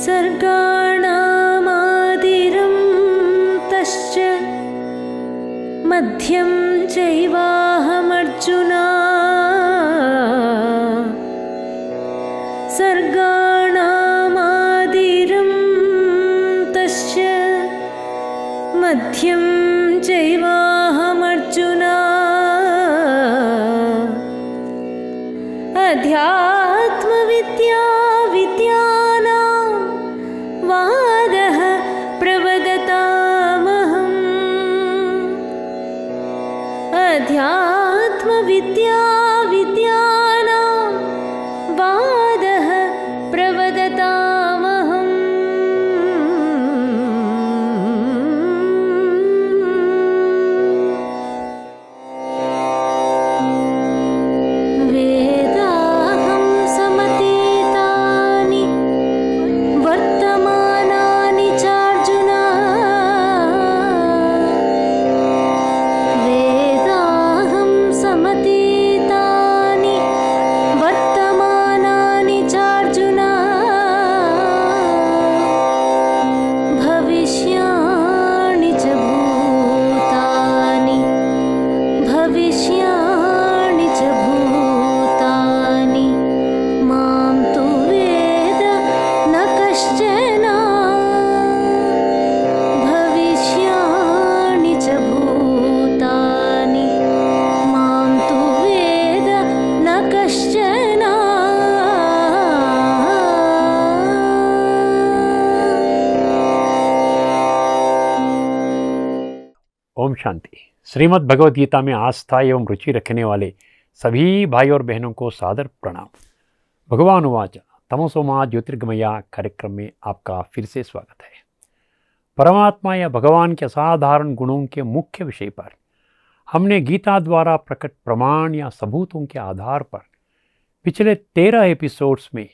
सर्गाणामादिरं तश्च मध्यं चैवाहमर्जुना सर्गाणामादिरं तश्च मध्यं चैवाहमर्जुना अध्यात्मविद्या विद्यानां वादः प्रवदतामहम् अध्यात्मविद्या विद्यानां वादः प्रवदतामहम् वेदाहं समतीतानि वर्तमानानि चार्जुन वेदाहं समतीतानि वर्तमानानि चार्जुन भविष्याणि च भूतानि भविष्याणि च भूतानि मां तु वेद न कश्चन भविष्याणि च भूतानि मां तु वेद न कश्चन ओम शांति। श्रीमद् भगवद गीता में आस्था एवं रुचि रखने वाले सभी भाई और बहनों को सादर प्रणाम। भगवान उवाच तमसोमा ज्योतिर्गमया कार्यक्रम में आपका फिर से स्वागत है। परमात्मा या भगवान के असाधारण गुणों के मुख्य विषय पर हमने गीता द्वारा प्रकट प्रमाण या सबूतों के आधार पर पिछले 13 एपिसोड्स में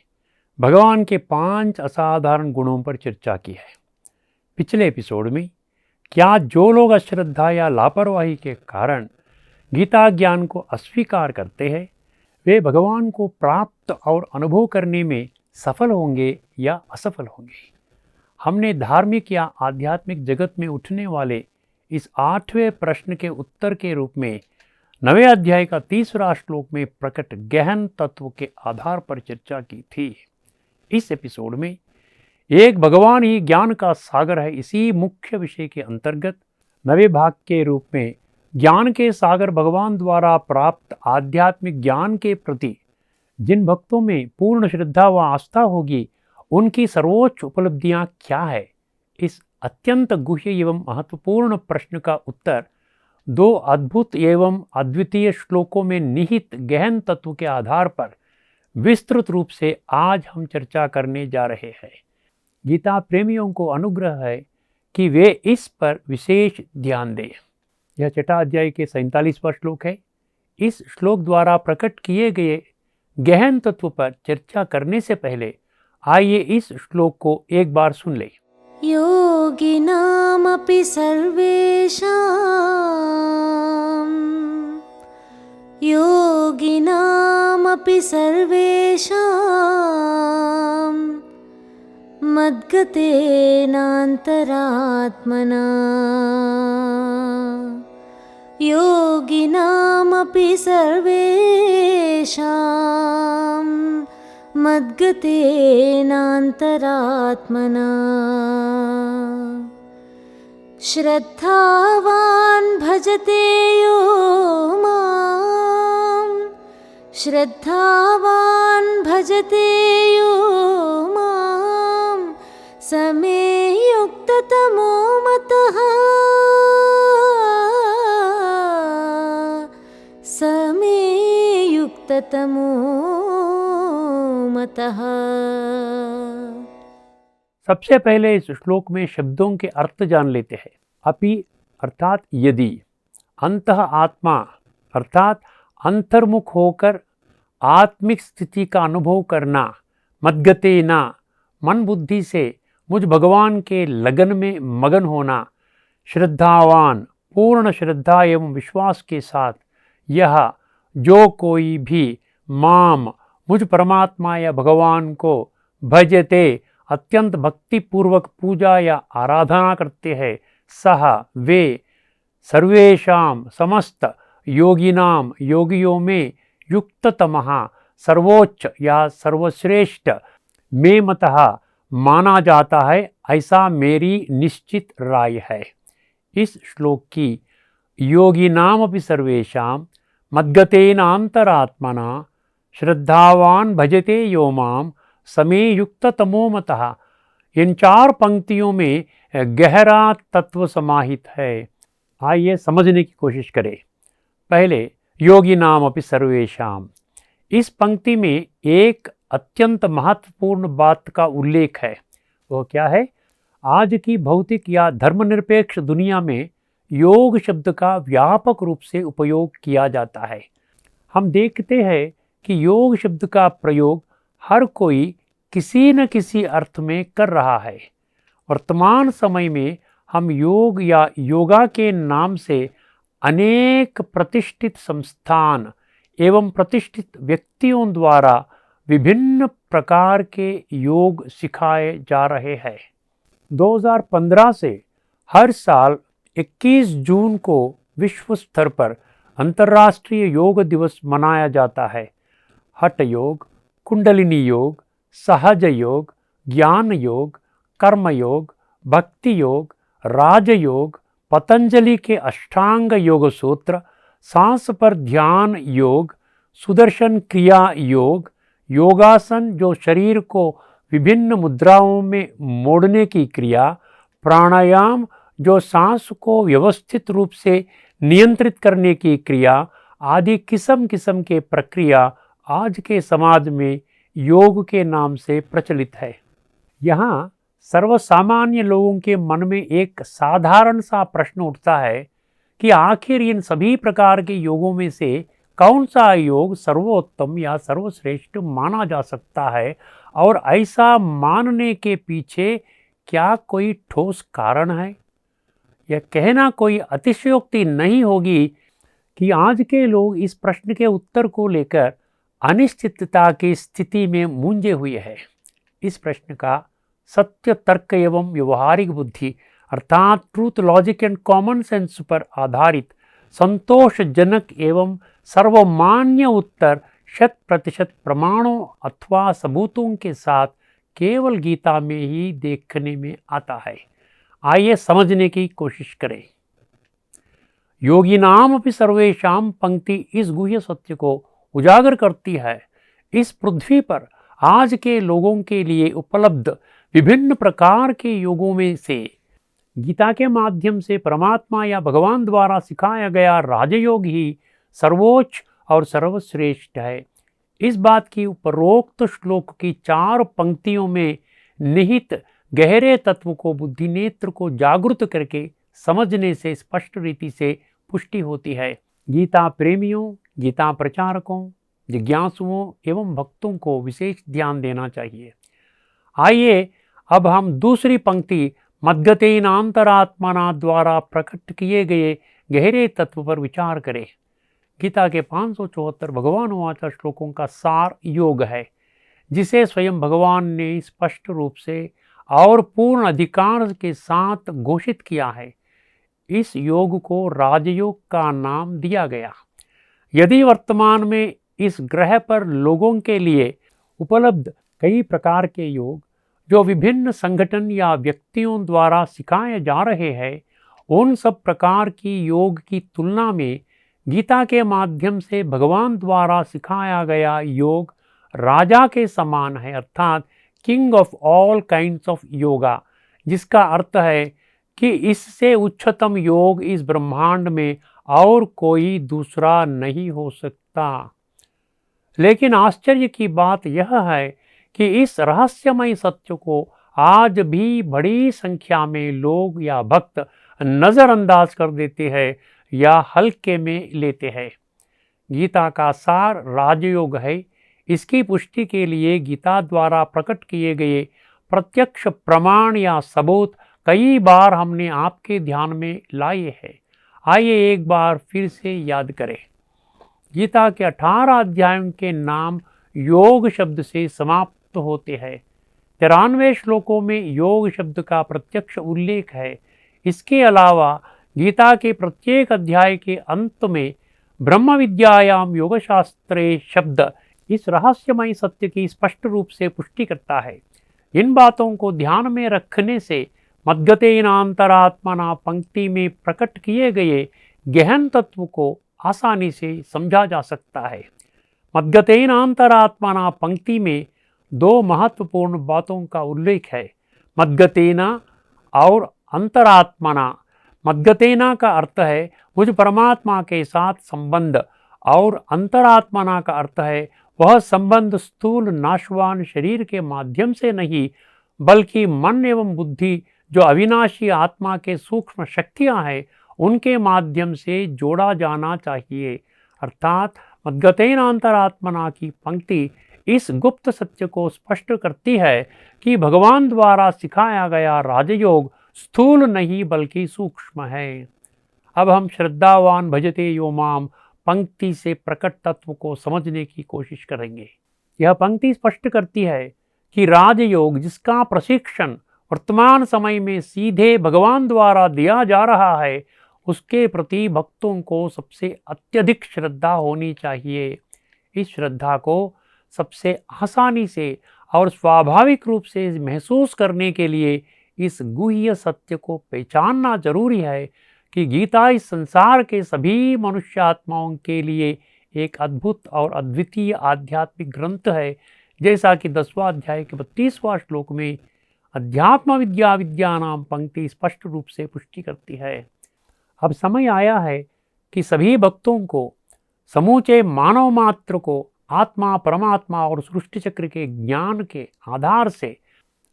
भगवान के 5 असाधारण गुणों पर चर्चा की है। पिछले एपिसोड में क्या जो लोग अश्रद्धा या लापरवाही के कारण गीता ज्ञान को अस्वीकार करते हैं वे भगवान को प्राप्त और अनुभव करने में सफल होंगे या असफल होंगे। हमने धार्मिक या आध्यात्मिक जगत में उठने वाले इस 8वें प्रश्न के उत्तर के रूप में 9वें अध्याय का 30वां श्लोक में प्रकट गहन तत्व के आधार पर चर्चा की थी। इस एपिसोड में एक भगवान ही ज्ञान का सागर है, इसी मुख्य विषय के अंतर्गत 9वें भाग के रूप में ज्ञान के सागर भगवान द्वारा प्राप्त आध्यात्मिक ज्ञान के प्रति जिन भक्तों में पूर्ण श्रद्धा व आस्था होगी उनकी सर्वोच्च उपलब्धियां क्या है, इस अत्यंत गुह्य एवं महत्वपूर्ण प्रश्न का उत्तर 2 अद्भुत एवं अद्वितीय श्लोकों में निहित गहन तत्व के आधार पर विस्तृत रूप से आज हम चर्चा करने जा रहे हैं। गीता प्रेमियों को अनुग्रह है कि वे इस पर विशेष ध्यान दें। यह 6 अध्याय के 47वां श्लोक है। इस श्लोक द्वारा प्रकट किए गए गहन तत्व पर चर्चा करने से पहले आइए इस श्लोक को एक बार सुन लें। योगिनामपि सर्वेषां मद्गतेनान्तरात्मना योगिनामपि सर्वेषां मद्गतेनान्तरात्मना श्रद्धावान् भजते यो मां श्रद्धावान् भजते यो मां समे युक्ततमो मतः समे युक्ततमो मतः। सबसे पहले इस श्लोक में शब्दों के अर्थ जान लेते हैं। अपि अर्थात यदि, अंतः आत्मा अर्थात अंतर्मुख होकर आत्मिक स्थिति का अनुभव करना, मद्गते ना मन बुद्धि से मुझ भगवान के लगन में मगन होना, श्रद्धावान पूर्ण श्रद्धा एवं विश्वास के साथ यह जो कोई भी माम मुझ परमात्मा या भगवान को भजते अत्यंत भक्ति पूर्वक पूजा या आराधना करते हैं, सह वे सर्वेषां समस्त योगिनाम योगियों में युक्ततमः सर्वोच्च या सर्वश्रेष्ठ में मतः माना जाता है, ऐसा मेरी निश्चित राय है। इस श्लोक की योगिनामपि सर्वेषां मद्गतेनांतरात्मना श्रद्धावान भजते यो माम समे युक्ततमो मतः, इन 4 पंक्तियों में गहरा तत्व समाहित है। आइए समझने की कोशिश करें। पहले योगिनामपि सर्वेषां, इस पंक्ति में एक अत्यंत महत्वपूर्ण बात का उल्लेख है। वो क्या है? आज की भौतिक या धर्मनिरपेक्ष दुनिया में योग शब्द का व्यापक रूप से उपयोग किया जाता है। हम देखते हैं कि योग शब्द का प्रयोग हर कोई किसी न किसी अर्थ में कर रहा है। वर्तमान समय में हम योग या योगा के नाम से अनेक प्रतिष्ठित संस्थान एवं प्रतिष्ठित व्यक्तियों द्वारा विभिन्न प्रकार के योग सिखाए जा रहे हैं। 2015 से हर साल 21 जून को विश्व स्तर पर अंतर्राष्ट्रीय योग दिवस मनाया जाता है। हठ योग, कुंडलिनी योग, सहज योग, ज्ञान योग, कर्म योग, भक्ति योग, राजयोग, पतंजलि के अष्टांग योग सूत्र, सांस पर ध्यान योग, सुदर्शन क्रिया योग, योगासन जो शरीर को विभिन्न मुद्राओं में मोड़ने की क्रिया, प्राणायाम जो सांस को व्यवस्थित रूप से नियंत्रित करने की क्रिया आदि किस्म किस्म के प्रक्रिया आज के समाज में योग के नाम से प्रचलित है। यहाँ सर्वसामान्य लोगों के मन में एक साधारण सा प्रश्न उठता है कि आखिर इन सभी प्रकार के योगों में से कौन सा योग सर्वोत्तम या सर्वश्रेष्ठ माना जा सकता है, और ऐसा मानने के पीछे क्या कोई ठोस कारण है? यह कहना कोई अतिशयोक्ति नहीं होगी कि आज के लोग इस प्रश्न के उत्तर को लेकर अनिश्चितता की स्थिति में मूंझे हुए हैं। इस प्रश्न का सत्य तर्क एवं व्यवहारिक बुद्धि अर्थात truth, logic and common sense पर आधारित संतोषजनक एवं सर्वमान्य उत्तर 100% प्रमाणों अथवा सबूतों के साथ केवल गीता में ही देखने में आता है। आइए समझने की कोशिश करें। योगिनाम अपि सर्वेषां पंक्ति इस गुह्य सत्य को उजागर करती है। इस पृथ्वी पर आज के लोगों के लिए उपलब्ध विभिन्न प्रकार के योगों में से गीता के माध्यम से परमात्मा या भगवान द्वारा सिखाया गया राजयोग ही सर्वोच्च और सर्वश्रेष्ठ है। इस बात की उपरोक्त श्लोक की 4 पंक्तियों में निहित गहरे तत्व को बुद्धि नेत्र को जागृत करके समझने से स्पष्ट रीति से पुष्टि होती है। गीता प्रेमियों, गीता प्रचारकों, जिज्ञासुओं एवं भक्तों को विशेष ध्यान देना चाहिए। आइए अब हम दूसरी पंक्ति मद्गतेनांतरात्मना द्वारा प्रकट किए गए गहरे तत्व पर विचार करें। गीता के 574 भगवान वाचा श्लोकों का सार योग है, जिसे स्वयं भगवान ने स्पष्ट रूप से और पूर्ण अधिकार के साथ घोषित किया है। इस योग को राजयोग का नाम दिया गया। यदि वर्तमान में इस ग्रह पर लोगों के लिए उपलब्ध कई प्रकार के योग जो विभिन्न संगठन या व्यक्तियों द्वारा सिखाए जा रहे हैं, उन सब प्रकार की योग की तुलना में गीता के माध्यम से भगवान द्वारा सिखाया गया योग राजा के समान है, अर्थात king of all kinds of yoga, जिसका अर्थ है कि इससे उच्चतम योग इस ब्रह्मांड में और कोई दूसरा नहीं हो सकता। लेकिन आश्चर्य की बात यह है कि इस रहस्यमय सत्य को आज भी बड़ी संख्या में लोग या भक्त नज़रअंदाज कर देते हैं या हल्के में लेते हैं। गीता का सार राजयोग है। इसकी पुष्टि के लिए गीता द्वारा प्रकट किए गए प्रत्यक्ष प्रमाण या सबूत कई बार हमने आपके ध्यान में लाए हैं। आइए एक बार फिर से याद करें। गीता के 18 अध्यायों के नाम योग शब्द से समाप्त होते हैं। 93 श्लोकों में योग शब्द का प्रत्यक्ष उल्लेख है। इसके अलावा गीता के प्रत्येक अध्याय के अंत में ब्रह्म विद्यायाम योगशास्त्रे शब्द इस रहस्यमय सत्य की स्पष्ट रूप से पुष्टि करता है। इन बातों को ध्यान में रखने से मद्गतेनांतरात्मना पंक्ति में प्रकट किए गए गहन तत्व को आसानी से समझा जा सकता है। मद्गतेनांतरात्मना पंक्ति में दो महत्वपूर्ण बातों का उल्लेख है, मद्गतेना और अंतरात्मना। मद्गतेना का अर्थ है मुझ परमात्मा के साथ संबंध, और अंतरात्मना का अर्थ है वह संबंध स्थूल नाशवान शरीर के माध्यम से नहीं, बल्कि मन एवं बुद्धि जो अविनाशी आत्मा के सूक्ष्म शक्तियां हैं उनके माध्यम से जोड़ा जाना चाहिए। अर्थात मद्गतेनांतरात्मना की पंक्ति इस गुप्त सत्य को स्पष्ट करती है कि भगवान द्वारा सिखाया गया राजयोग स्थूल नहीं बल्कि सूक्ष्म है। अब हम श्रद्धावान भजते यो माम पंक्ति से प्रकट तत्व को समझने की कोशिश करेंगे। यह पंक्ति स्पष्ट करती है कि राजयोग जिसका प्रशिक्षण वर्तमान समय में सीधे भगवान द्वारा दिया जा रहा है, उसके प्रति भक्तों को सबसे अत्यधिक श्रद्धा होनी चाहिए। इस श्रद्धा को सबसे आसानी से और स्वाभाविक रूप से महसूस करने के लिए इस गुह्य सत्य को पहचानना जरूरी है कि गीता इस संसार के सभी मनुष्यात्माओं के लिए एक अद्भुत और अद्वितीय आध्यात्मिक ग्रंथ है। जैसा कि 10वां अध्याय के 32वां श्लोक में अध्यात्म विद्या विद्यानाम पंक्ति स्पष्ट रूप से पुष्टि करती है। अब समय आया है कि सभी भक्तों को, समूचे मानव मात्र को आत्मा, परमात्मा और सृष्टि चक्र के ज्ञान के आधार से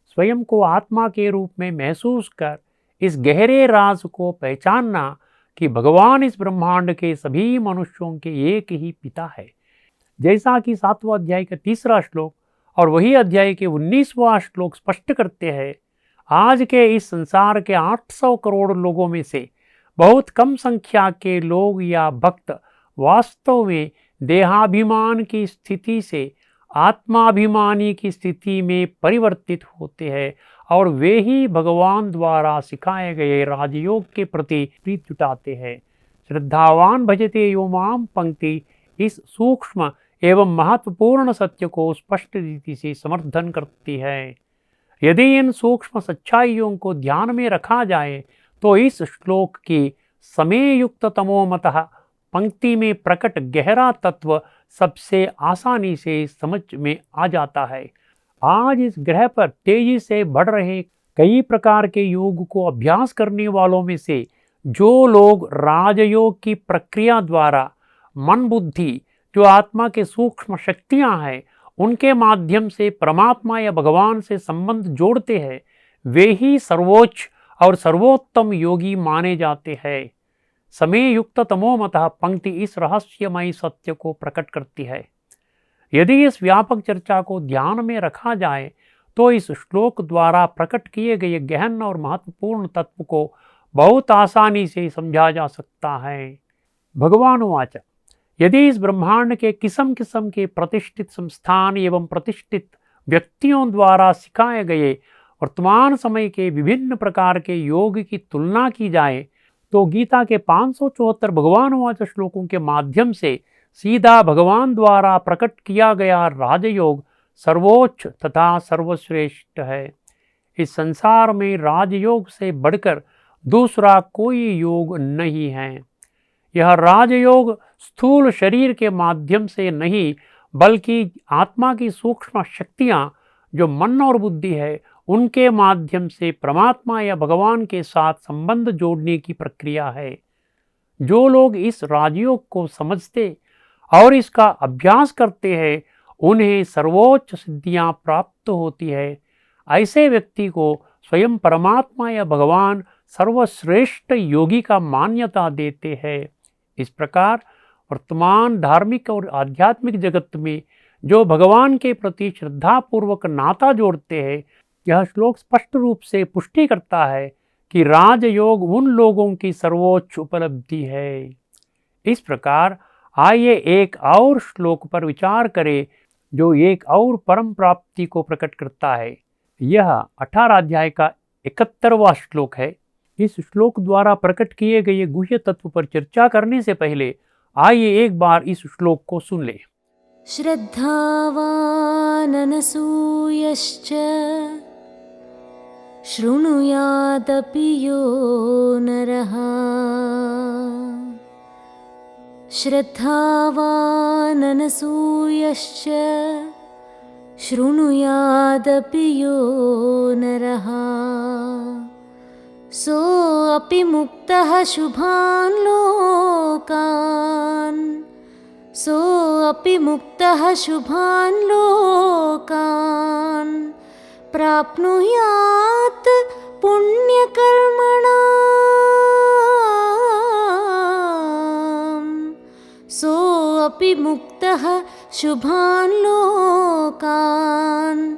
स्वयं को आत्मा के रूप में महसूस कर इस गहरे राज को पहचानना कि भगवान इस ब्रह्मांड के सभी मनुष्यों के एक ही पिता है। जैसा कि 7वां अध्याय का 3रा श्लोक और वही अध्याय के 19वां श्लोक स्पष्ट करते हैं, आज के इस संसार के 800 करोड़ लोगों में से बहुत कम संख्या के लोग या भक्त वास्तव में देहाभिमान की स्थिति से आत्माभिमानी की स्थिति में परिवर्तित होते हैं, और वे ही भगवान द्वारा सिखाए गए राजयोग के प्रति प्रीति जुटाते हैं। श्रद्धावान भजते यो माम पंक्ति इस सूक्ष्म एवं महत्वपूर्ण सत्य को स्पष्ट रीति से समर्थन करती है। यदि इन सूक्ष्म सच्चाइयों को ध्यान में रखा जाए तो इस श्लोक की समयुक्त तमोमतः पंक्ति में प्रकट गहरा तत्व सबसे आसानी से समझ में आ जाता है। आज इस ग्रह पर तेजी से बढ़ रहे कई प्रकार के योग को अभ्यास करने वालों में से जो लोग राजयोग की प्रक्रिया द्वारा मन बुद्धि जो आत्मा के सूक्ष्म शक्तियां हैं उनके माध्यम से परमात्मा या भगवान से संबंध जोड़ते हैं, वे ही सर्वोच्च और सर्वोत्तम योगी माने जाते हैं। समय युक्त तमोमतः पंक्ति इस रहस्यमय सत्य को प्रकट करती है। यदि इस व्यापक चर्चा को ध्यान में रखा जाए तो इस श्लोक द्वारा प्रकट किए गए गहन और महत्वपूर्ण तत्व को बहुत आसानी से समझा जा सकता है। भगवान वाच, यदि इस ब्रह्मांड के किस्म किस्म के प्रतिष्ठित संस्थान एवं प्रतिष्ठित व्यक्तियों द्वारा सिखाए गए वर्तमान समय के विभिन्न प्रकार के योग की तुलना की जाए तो गीता के 574 भगवान वाच श्लोकों के माध्यम से सीधा भगवान द्वारा प्रकट किया गया राजयोग सर्वोच्च तथा सर्वश्रेष्ठ है। इस संसार में राजयोग से बढ़कर दूसरा कोई योग नहीं है। यह राजयोग स्थूल शरीर के माध्यम से नहीं बल्कि आत्मा की सूक्ष्म शक्तियाँ जो मन और बुद्धि है उनके माध्यम से परमात्मा या भगवान के साथ संबंध जोड़ने की प्रक्रिया है। जो लोग इस राजयोग को समझते और इसका अभ्यास करते हैं उन्हें सर्वोच्च सिद्धियां प्राप्त होती है। ऐसे व्यक्ति को स्वयं परमात्मा या भगवान सर्वश्रेष्ठ योगी का मान्यता देते हैं। इस प्रकार वर्तमान धार्मिक और आध्यात्मिक जगत में जो भगवान के प्रति श्रद्धापूर्वक नाता जोड़ते हैं, यह श्लोक स्पष्ट रूप से पुष्टि करता है कि राजयोग उन लोगों की सर्वोच्च उपलब्धि है। इस प्रकार आइए एक और श्लोक पर विचार करें जो एक और परम प्राप्ति को प्रकट करता है। यह 18 अध्याय का 71वां श्लोक है। इस श्लोक द्वारा प्रकट किए गए गुह्य तत्व पर चर्चा करने से पहले आइए एक बार इस श्लोक को सुन लें। श्रद्धावाननसूयश्च शृणुयादपि यो नरः। श्रद्धावाननसूयश्च शृणुयादपि यो नरः। सोऽपि मुक्तः शुभान् लोकान्। सोऽपि मुक्तः शुभान् लोकान् प्राप्नुयात् पुण्यकर्मणाम्। सोऽपि मुक्तः शुभान् लोकान्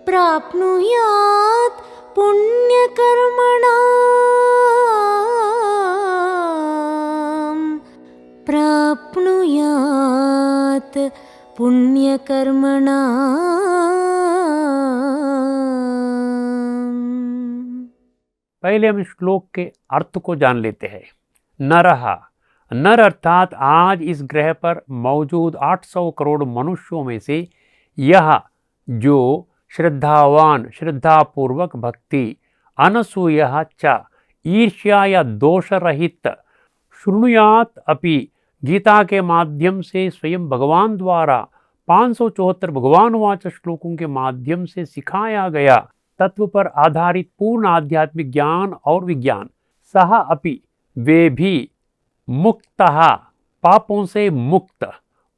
प्राप्नुयात् पुण्यकर्मणाम्। प्राप्नुयात् पुण्यकर्मणाम्। पहले हम श्लोक के अर्थ को जान लेते हैं। नरः, नर अर्थात आज इस ग्रह पर मौजूद 800 करोड़ मनुष्यों में से यह जो श्रद्धावान, श्रद्धापूर्वक भक्ति, अनसूयः च, ईर्ष्या या दोष रहित, शृणुयात अपि, गीता के माध्यम से स्वयं भगवान द्वारा 574 भगवानुवाच श्लोकों के माध्यम से सिखाया गया तत्व पर आधारित पूर्ण आध्यात्मिक ज्ञान और विज्ञान, सह अपि, वे भी, मुक्तः, पापों से मुक्त,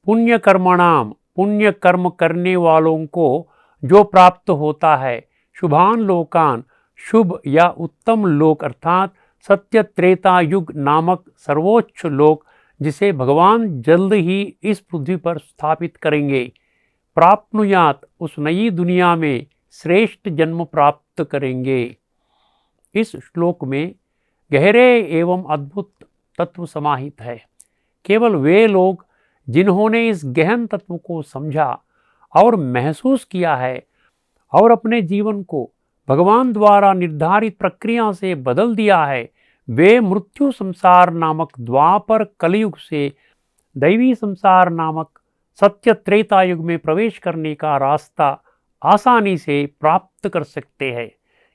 पुण्य कर्मणाम, पुण्य कर्म करने वालों को जो प्राप्त होता है, शुभान लोकान, शुभ या उत्तम लोक अर्थात सत्य त्रेता युग नामक सर्वोच्च लोक जिसे भगवान जल्द ही इस पृथ्वी पर स्थापित करेंगे, प्राप्नुयात, उस नई दुनिया में श्रेष्ठ जन्म प्राप्त करेंगे। इस श्लोक में गहरे एवं अद्भुत तत्व समाहित है। केवल वे लोग जिन्होंने इस गहन तत्व को समझा और महसूस किया है और अपने जीवन को भगवान द्वारा निर्धारित प्रक्रिया से बदल दिया है, वे मृत्यु संसार नामक द्वापर कलयुग से दैवी संसार नामक सत्य त्रेता युग में प्रवेश करने का रास्ता आसानी से प्राप्त कर सकते हैं।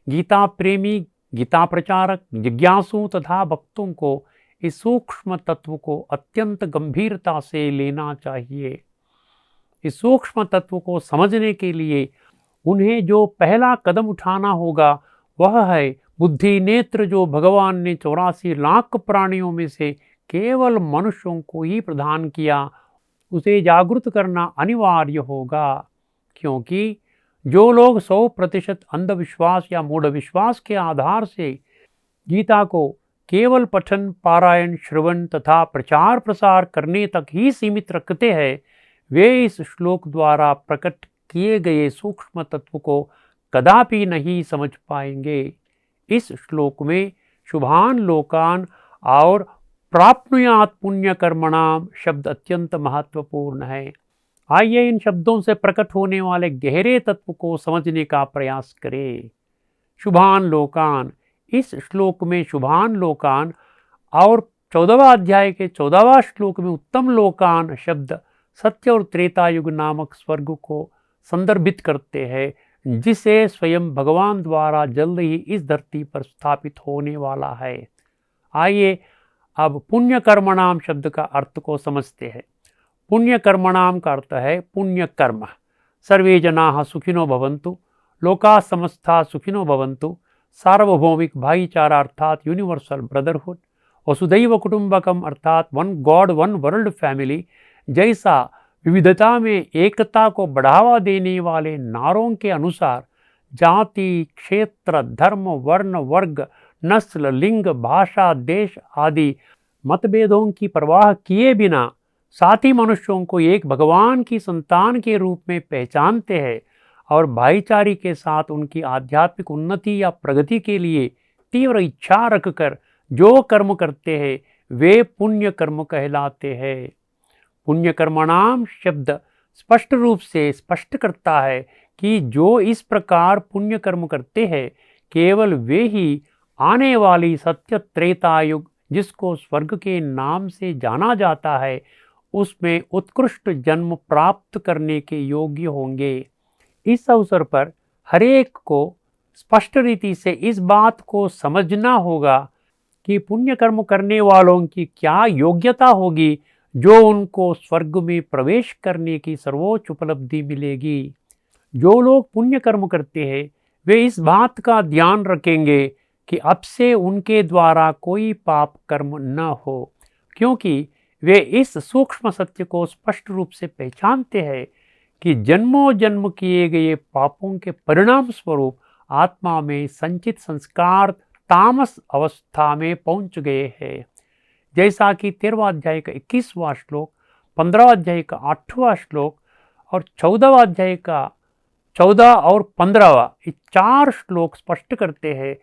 गीता प्रेमी, गीता प्रचारक, जिज्ञासु तथा भक्तों को इस सूक्ष्म तत्व को अत्यंत गंभीरता से लेना चाहिए। इस सूक्ष्म तत्व को समझने के लिए उन्हें जो पहला कदम उठाना होगा वह है बुद्धि नेत्र, जो भगवान ने 84 लाख प्राणियों में से केवल मनुष्यों को ही प्रदान किया, उसे जागृत करना अनिवार्य होगा। क्योंकि जो लोग 100% अंधविश्वास या मूढ़ विश्वास के आधार से गीता को केवल पठन, पारायण, श्रवण तथा प्रचार प्रसार करने तक ही सीमित रखते हैं, वे इस श्लोक द्वारा प्रकट किए गए सूक्ष्म तत्व को कदापि नहीं समझ पाएंगे। इस श्लोक में शुभान लोकान और प्राप्नुयात पुण्य कर्मणाम शब्द अत्यंत महत्वपूर्ण है। आइए इन शब्दों से प्रकट होने वाले गहरे तत्व को समझने का प्रयास करें। शुभान लोकान, इस श्लोक में शुभान लोकान और 14वां अध्याय के 14वां श्लोक में उत्तम लोकान शब्द सत्य और त्रेता युग नामक स्वर्ग को संदर्भित करते हैं, जिसे स्वयं भगवान द्वारा जल्द ही इस धरती पर स्थापित होने वाला है। आइए अब पुण्य कर्मणाम शब्द का अर्थ को समझते हैं। पुण्य कर्मणाम का अर्थ है पुण्य कर्म। सर्वे जनाः सुखिनो भवन्तु, लोका समस्ता सुखिनो भवन्तु, सार्वभौमिक भाईचारा अर्थात यूनिवर्सल ब्रदरहुड, वसुदैव कुटुंबकम अर्थात one God one world family जैसा विविधता में एकता को बढ़ावा देने वाले नारों के अनुसार जाति, क्षेत्र, धर्म, वर्ण, वर्ग, नस्ल, लिंग, भाषा, देश आदि मतभेदों की परवाह किए बिना साथी मनुष्यों को एक भगवान की संतान के रूप में पहचानते हैं और भाईचारे के साथ उनकी आध्यात्मिक उन्नति या प्रगति के लिए तीव्र इच्छा रखकर जो कर्म करते हैं वे पुण्य कर्म कहलाते हैं। पुण्य कर्मणाम शब्द स्पष्ट रूप से स्पष्ट करता है कि जो इस प्रकार पुण्य कर्म करते हैं केवल वे ही आने वाली सत्य त्रेता युग, जिसको स्वर्ग के नाम से जाना जाता है, उसमें उत्कृष्ट जन्म प्राप्त करने के योग्य होंगे। इस अवसर पर हरेक को स्पष्ट रीति से इस बात को समझना होगा कि पुण्य कर्म करने वालों की क्या योग्यता होगी जो उनको स्वर्ग में प्रवेश करने की सर्वोच्च उपलब्धि मिलेगी। जो लोग पुण्य कर्म करते हैं वे इस बात का ध्यान रखेंगे कि अब से उनके द्वारा कोई पाप कर्म न हो, क्योंकि वे इस सूक्ष्म सत्य को स्पष्ट रूप से पहचानते हैं कि जन्मों जन्म किए गए पापों के परिणाम स्वरूप आत्मा में संचित संस्कार तामस अवस्था में पहुंच गए हैं। जैसा कि 13वां अध्याय का 21वां श्लोक, 15वां अध्याय का 8वां श्लोक और 14वां अध्याय का 14 और 15वां, ये 4 श्लोक स्पष्ट करते हैं।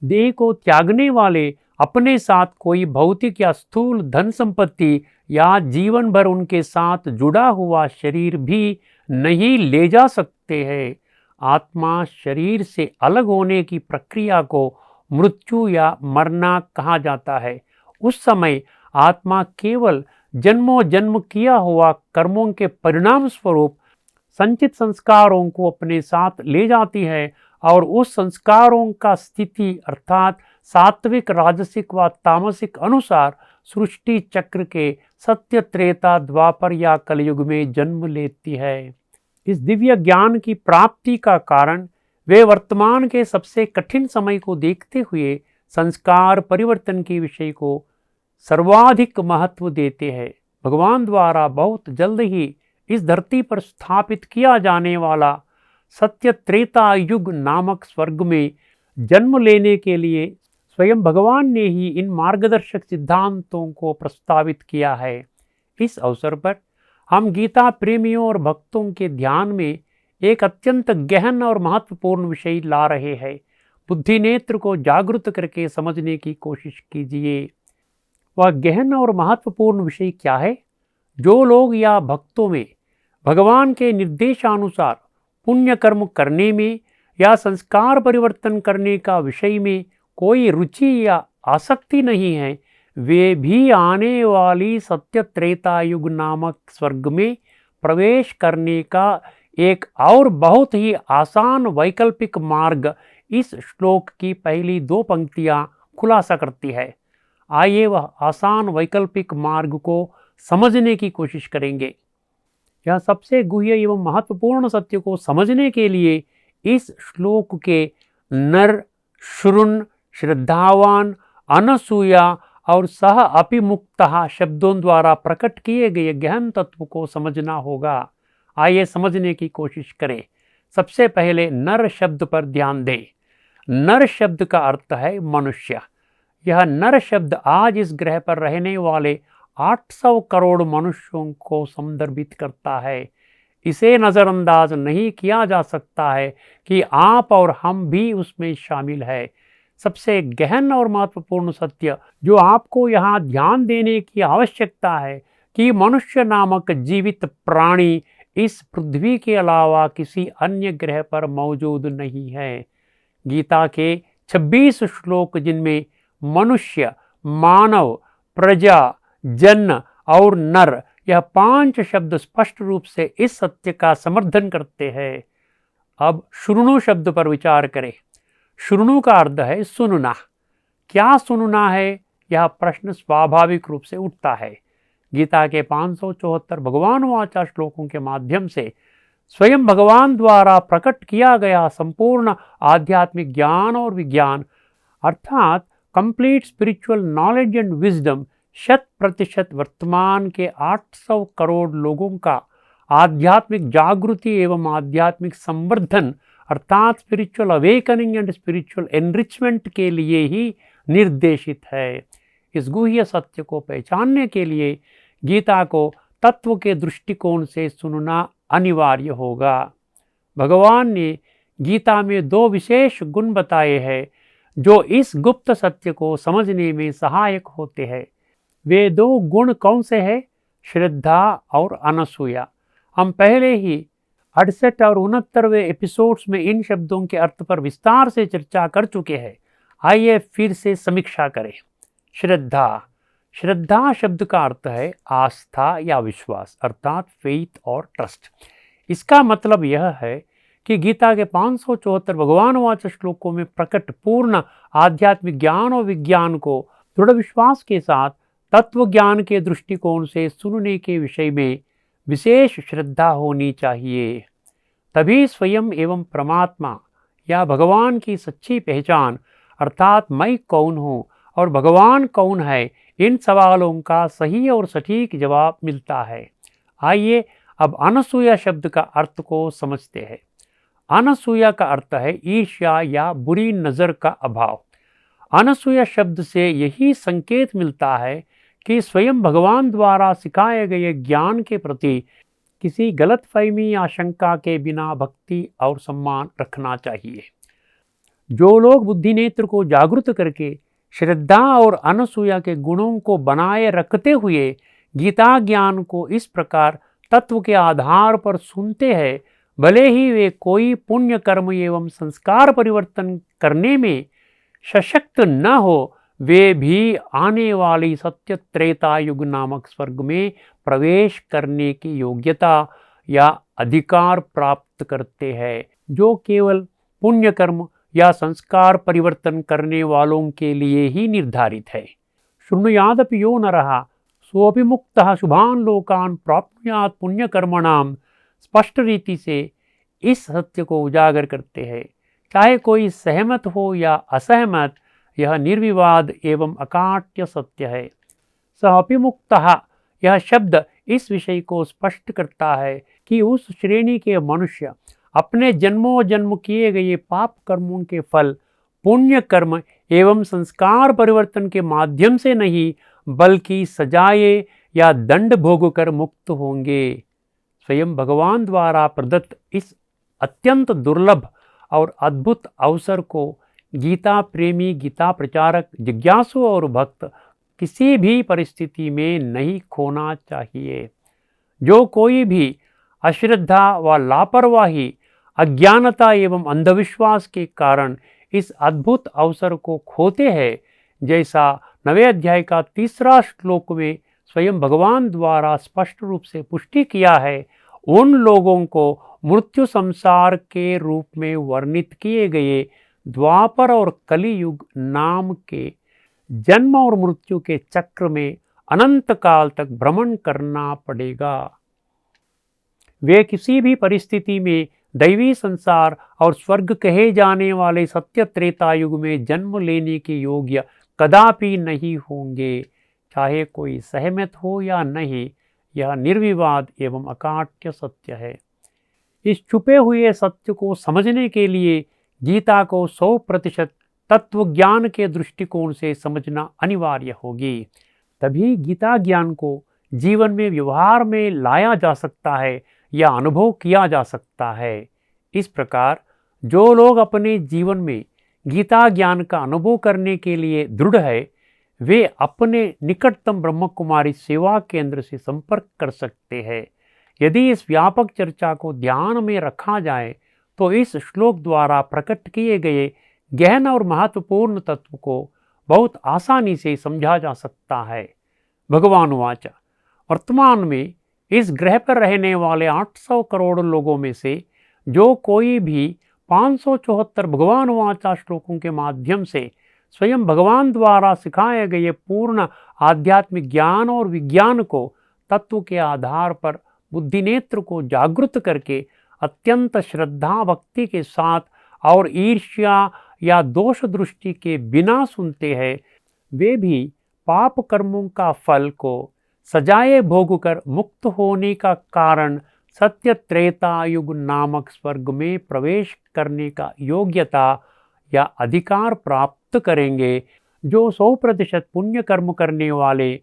देह को त्यागने वाले अपने साथ कोई भौतिक या स्थूल धन संपत्ति या जीवन भर उनके साथ जुड़ा हुआ शरीर भी नहीं ले जा सकते हैं। आत्मा शरीर से अलग होने की प्रक्रिया को मृत्यु या मरना कहा जाता है। उस समय आत्मा केवल जन्मों जन्म किया हुआ कर्मों के परिणाम स्वरूप संचित संस्कारों को अपने साथ ले जाती है और उस संस्कारों का स्थिति अर्थात सात्विक, राजसिक व तामसिक अनुसार सृष्टि चक्र के सत्य, त्रेता, द्वापर या कलयुग में जन्म लेती है। इस दिव्य ज्ञान की प्राप्ति का कारण वे वर्तमान के सबसे कठिन समय को देखते हुए संस्कार परिवर्तन के विषय को सर्वाधिक महत्व देते हैं। भगवान द्वारा बहुत जल्द ही इस धरती पर स्थापित किया जाने वाला सत्य त्रेता युग नामक स्वर्ग में जन्म लेने के लिए स्वयं भगवान ने ही इन मार्गदर्शक सिद्धांतों को प्रस्तावित किया है। इस अवसर पर हम गीता प्रेमियों और भक्तों के ध्यान में एक अत्यंत गहन और महत्वपूर्ण विषय ला रहे हैं। बुद्धि नेत्र को जागृत करके समझने की कोशिश कीजिए। वह गहन और महत्वपूर्ण विषय क्या है? जो लोग या भक्तों में भगवान के निर्देशानुसार पुण्य कर्म करने में या संस्कार परिवर्तन करने का विषय में कोई रुचि या आसक्ति नहीं है, वे भी आने वाली सत्य त्रेता युग नामक स्वर्ग में प्रवेश करने का एक और बहुत ही आसान वैकल्पिक मार्ग इस श्लोक की पहली 2 पंक्तियां खुलासा करती है। आइए वह आसान वैकल्पिक मार्ग को समझने की कोशिश करेंगे। यह सबसे गुह्य एवं महत्वपूर्ण सत्य को समझने के लिए इस श्लोक के नर, श्रुन, श्रद्धावान, अनसूया और सह अपिमुक्तः शब्दों द्वारा प्रकट किए गए गहन तत्व को समझना होगा। आइए समझने की कोशिश करें। सबसे पहले नर शब्द पर ध्यान दें। नर शब्द का अर्थ है मनुष्य। यह नर शब्द आज इस ग्रह पर रहने वाले 800 करोड़ मनुष्यों को संदर्भित करता है। इसे नज़रअंदाज नहीं किया जा सकता है कि आप और हम भी उसमें शामिल है। सबसे गहन और महत्वपूर्ण सत्य जो आपको यहाँ ध्यान देने की आवश्यकता है कि मनुष्य नामक जीवित प्राणी इस पृथ्वी के अलावा किसी अन्य ग्रह पर मौजूद नहीं है। गीता के 26 श्लोक जिनमें मनुष्य, मानव, प्रजा, जन और नर यह 5 शब्द स्पष्ट रूप से इस सत्य का समर्थन करते हैं। अब शृणु शब्द पर विचार करें। शृणु का अर्थ है सुनना। क्या सुनना है? यह प्रश्न स्वाभाविक रूप से उठता है। गीता के 574 भगवान वाचा श्लोकों के माध्यम से स्वयं भगवान द्वारा प्रकट किया गया संपूर्ण आध्यात्मिक ज्ञान और विज्ञान अर्थात complete spiritual knowledge and wisdom 100% वर्तमान के 800 करोड़ लोगों का आध्यात्मिक जागृति एवं आध्यात्मिक संवर्धन अर्थात spiritual awakening and spiritual enrichment के लिए ही निर्देशित है। इस गुह्य सत्य को पहचानने के लिए गीता को तत्व के दृष्टिकोण से सुनना अनिवार्य होगा। भगवान ने गीता में 2 विशेष गुण बताए हैं जो इस गुप्त सत्य को समझने में सहायक होते हैं। वे 2 गुण कौन से हैं? श्रद्धा और अनसूया। हम पहले ही 68 और 69वें एपिसोड्स में इन शब्दों के अर्थ पर विस्तार से चर्चा कर चुके हैं। आइए फिर से समीक्षा करें। श्रद्धा। श्रद्धा शब्द का अर्थ है आस्था या विश्वास, अर्थात फेथ और ट्रस्ट। इसका मतलब यह है कि गीता के 574 भगवानवाचक श्लोकों में प्रकट पूर्ण आध्यात्मिक ज्ञान और विज्ञान को दृढ़ विश्वास के साथ तत्व ज्ञान के दृष्टिकोण से सुनने के विषय में विशेष श्रद्धा होनी चाहिए। तभी स्वयं एवं परमात्मा या भगवान की सच्ची पहचान, अर्थात मैं कौन हूँ और भगवान कौन है, इन सवालों का सही और सटीक जवाब मिलता है। आइए अब अनसूया शब्द का अर्थ को समझते हैं। अनसूया का अर्थ है ईर्ष्या या बुरी नज़र का अभाव। अनसूया शब्द से यही संकेत मिलता है कि स्वयं भगवान द्वारा सिखाए गए ज्ञान के प्रति किसी गलतफहमी या शंका के बिना भक्ति और सम्मान रखना चाहिए। जो लोग बुद्धि नेत्र को जागृत करके श्रद्धा और अनसूया के गुणों को बनाए रखते हुए गीता ज्ञान को इस प्रकार तत्व के आधार पर सुनते हैं, भले ही वे कोई पुण्य कर्म एवं संस्कार परिवर्तन करने में सशक्त न हो, वे भी आने वाली सत्य त्रेता युग नामक स्वर्ग में प्रवेश करने की योग्यता या अधिकार प्राप्त करते हैं, जो केवल पुण्य कर्म या संस्कार परिवर्तन करने वालों के लिए ही निर्धारित है। शृणुयादपि यो नरः सोऽपि मुक्तः शुभान् लोकान् प्राप्नुयात् पुण्यकर्मणाम् स्पष्ट रीति से इस सत्य को उजागर करते हैं। चाहे कोई सहमत हो या असहमत, यह निर्विवाद एवं अकाट्य सत्य है। सः अपि मुक्तः, यह शब्द इस विषय को स्पष्ट करता है कि उस श्रेणी के मनुष्य अपने जन्मों जन्म किए गए पाप कर्मों के फल पुण्य कर्म एवं संस्कार परिवर्तन के माध्यम से नहीं, बल्कि सजाए या दंड भोग कर मुक्त होंगे। स्वयं भगवान द्वारा प्रदत्त इस अत्यंत दुर्लभ और अद्भुत अवसर को गीता प्रेमी, गीता प्रचारक, जिज्ञासु और भक्त किसी भी परिस्थिति में नहीं खोना चाहिए। जो कोई भी अश्रद्धा व लापरवाही, अज्ञानता एवं अंधविश्वास के कारण इस अद्भुत अवसर को खोते हैं, जैसा 9वें अध्याय का 3 श्लोक में स्वयं भगवान द्वारा स्पष्ट रूप से पुष्टि किया है, उन लोगों को मृत्यु संसार के रूप में वर्णित किए गए द्वापर और कली युग नाम के जन्म और मृत्यु के चक्र में अनंत काल तक भ्रमण करना पड़ेगा। वे किसी भी परिस्थिति में दैवी संसार और स्वर्ग कहे जाने वाले सत्य त्रेता युग में जन्म लेने के योग्य कदापि नहीं होंगे, चाहे कोई सहमत हो या नहीं। यह निर्विवाद एवं अकाट्य सत्य है। इस छुपे हुए सत्य को समझने के लिए गीता को 100% तत्व ज्ञान के दृष्टिकोण से समझना अनिवार्य होगी। तभी गीता ज्ञान को जीवन में व्यवहार में लाया जा सकता है या अनुभव किया जा सकता है। इस प्रकार जो लोग अपने जीवन में गीता ज्ञान का अनुभव करने के लिए दृढ़ है, वे अपने निकटतम ब्रह्म कुमारी सेवा केंद्र से संपर्क कर सकते हैं। यदि इस व्यापक चर्चा को ध्यान में रखा जाए तो इस श्लोक द्वारा प्रकट किए गए गहन और महत्वपूर्ण तत्व को बहुत आसानी से समझा जा सकता है। भगवान वाचा, वर्तमान में इस ग्रह पर रहने वाले 800 करोड़ लोगों में से जो कोई भी 574 भगवान वाचा श्लोकों के माध्यम से स्वयं भगवान द्वारा सिखाए गए पूर्ण आध्यात्मिक ज्ञान और विज्ञान को तत्व के आधार पर बुद्धि नेत्र को जागृत करके अत्यंत श्रद्धा भक्ति के साथ और ईर्ष्या या दोष दृष्टि के बिना सुनते हैं, वे भी पाप कर्मों का फल को सजाए भोग कर मुक्त होने का कारण सत्य त्रेता युग नामक स्वर्ग में प्रवेश करने का योग्यता या अधिकार प्राप्त करेंगे, जो 100% पुण्य कर्म करने वाले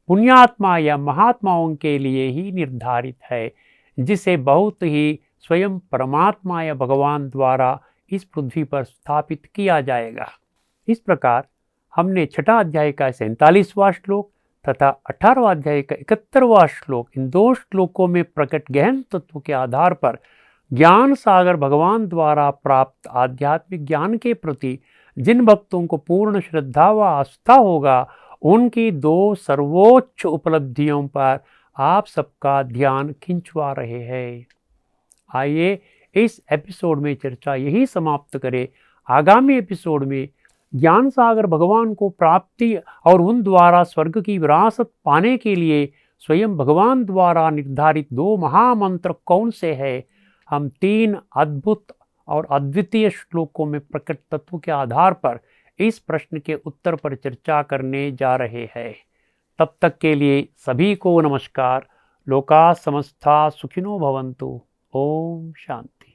पुण्यात्मा या महात्माओं के लिए ही निर्धारित है, जिसे बहुत ही स्वयं परमात्मा या भगवान द्वारा इस पृथ्वी पर स्थापित किया जाएगा। इस प्रकार हमने 6 अध्याय का 47वां श्लोक तथा 18वां अध्याय का 71वां श्लोक, इन 2 श्लोकों में प्रकट गहन तत्व के आधार पर ज्ञान सागर भगवान द्वारा प्राप्त आध्यात्मिक ज्ञान के प्रति जिन भक्तों को पूर्ण श्रद्धा व आस्था होगा, उनकी 2 सर्वोच्च उपलब्धियों पर आप सबका ध्यान खिंचवा रहे हैं। आइए इस एपिसोड में चर्चा यही समाप्त करें। आगामी एपिसोड में ज्ञान सागर भगवान को प्राप्ति और उन द्वारा स्वर्ग की विरासत पाने के लिए स्वयं भगवान द्वारा निर्धारित 2 महामंत्र कौन से हैं, हम 3 अद्भुत और अद्वितीय श्लोकों में प्रकट तत्व के आधार पर इस प्रश्न के उत्तर पर चर्चा करने जा रहे हैं। तब तक के लिए सभी को नमस्कार। लोका समस्ता सुखिनो भवन्तु। ओम शांति।